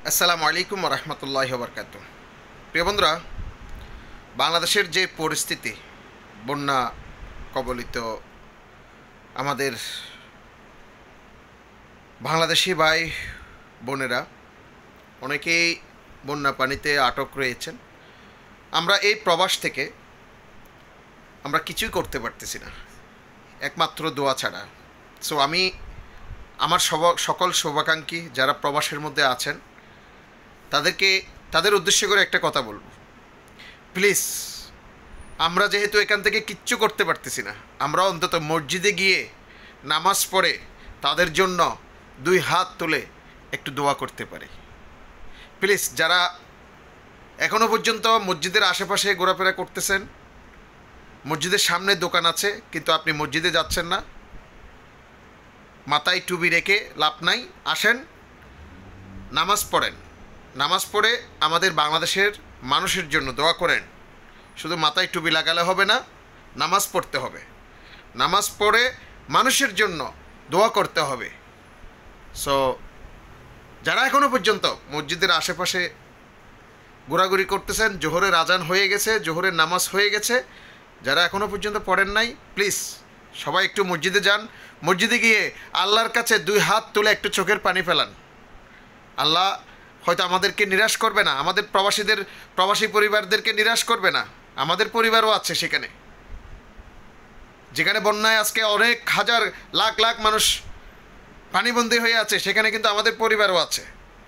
আসসালামু আলাইকুম রহমতুল্লাহ বরকাত। প্রিয় বন্ধুরা, বাংলাদেশের যে পরিস্থিতি, বন্যা কবলিত আমাদের বাংলাদেশি ভাই বোনেরা অনেকেই বন্যা পানিতে আটক রয়েছেন। আমরা এই প্রবাস থেকে আমরা কিছুই করতে পারতেছি না, একমাত্র দোয়া ছাড়া। সো আমি আমার সকল শুভাকাঙ্ক্ষী যারা প্রবাসের মধ্যে আছেন তাদের উদ্দেশ্য করে একটা কথা বলবো। প্লিজ, আমরা যেহেতু এখান থেকে কিচ্ছু করতে পারতেছি না, আমরা অন্তত মসজিদে গিয়ে নামাজ পড়ে তাদের জন্য দুই হাত তুলে একটু দোয়া করতে পারি। প্লিজ, যারা এখনও পর্যন্ত মসজিদের আশেপাশে ঘোরাফেরা করতেছেন, মসজিদের সামনে দোকান আছে কিন্তু আপনি মসজিদে যাচ্ছেন না, মাথায় টুপি রেখে লাভ নাই, আসেন নামাজ পড়েন। নামাজ পড়ে আমাদের বাংলাদেশের মানুষের জন্য দোয়া করেন। শুধু মাথায় টুপি লাগালে হবে না, নামাজ পড়তে হবে। নামাজ পড়ে মানুষের জন্য দোয়া করতে হবে। সো যারা এখনও পর্যন্ত মসজিদের আশেপাশে ঘোরাঘুরি করতেছেন, জোহরের আজান হয়ে গেছে, জোহরের নামাজ হয়ে গেছে, যারা এখনও পর্যন্ত পড়েন নাই, প্লিজ সবাই একটু মসজিদে যান। মসজিদে গিয়ে আল্লাহর কাছে দুই হাত তুলে একটু চোখের পানি ফেলান। আল্লাহ হয়তো আমাদেরকে নিরাশ করবে না, আমাদের প্রবাসী পরিবারদেরকে নিরাশ করবে না। আমাদের পরিবারও আছে সেখানে, যেখানে বন্যায় আজকে অনেক হাজার লাখ লাখ মানুষ পানিবন্দী হয়ে আছে, সেখানে কিন্তু আমাদের পরিবারও আছে,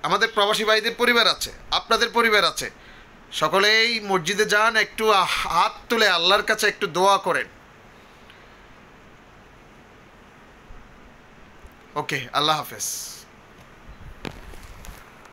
আমাদের প্রবাসী ভাইদের পরিবার আছে, আপনাদের পরিবার আছে। সকলেই মসজিদে যান, একটু হাত তুলে আল্লাহর কাছে একটু দোয়া করেন। ওকে, আল্লাহ হাফেজ।